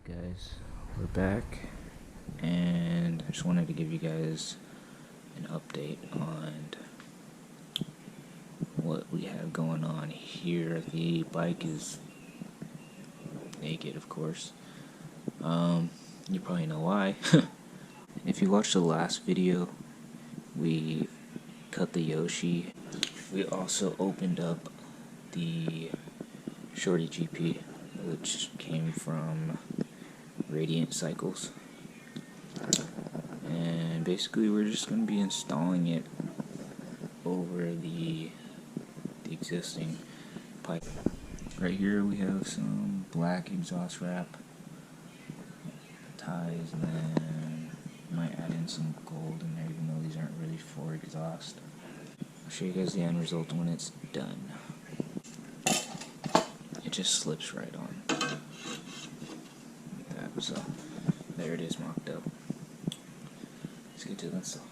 Guys, we're back, and I just wanted to give you guys an update on what we have going on here. The bike is naked, of course. You probably know why. If you watched the last video, we cut the Yoshi. We also opened up the Shorty GP, which came from Radiant Cycles, and basically we're just going to be installing it over the existing pipe. Right here we have some black exhaust wrap ties, and then might add in some gold in there, even though these aren't really for exhaust. I'll show you guys the end result when it's done. It just slips right on. So, there it is mocked up. Let's get to the install.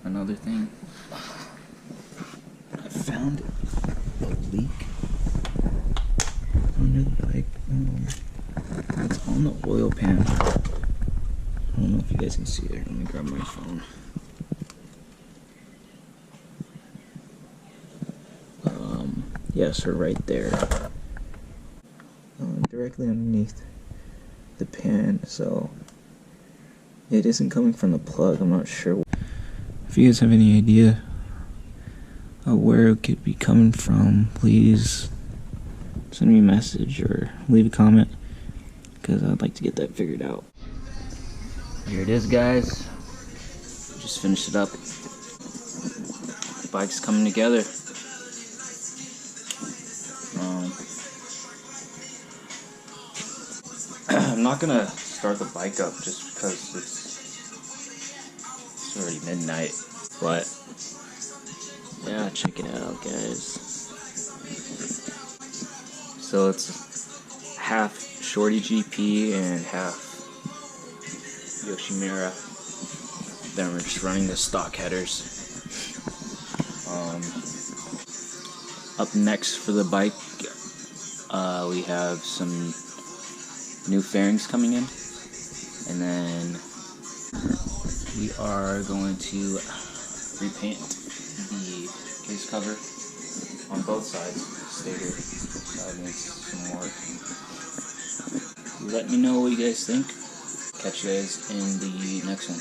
Another thing, I found a leak under the bike. It's on the oil pan. I don't know if you guys can see it. Let me grab my phone. Yes, or right there. Directly underneath the pan, so it isn't coming from the plug. I'm not sure. If you guys have any idea of where it could be coming from, please send me a message or leave a comment, because I'd like to get that figured out. Here it is, guys. Just finished it up. The bike's coming together. I'm not gonna start the bike up just because it's already midnight, but yeah, check it out, guys. So it's half Shorty GP and half Yoshimura. Then we're just running the stock headers. Up next for the bike, we have some new fairings coming in, and then we are going to repaint the case cover on both sides. Stator side needs some work. Let me know what you guys think. Catch you guys in the next one.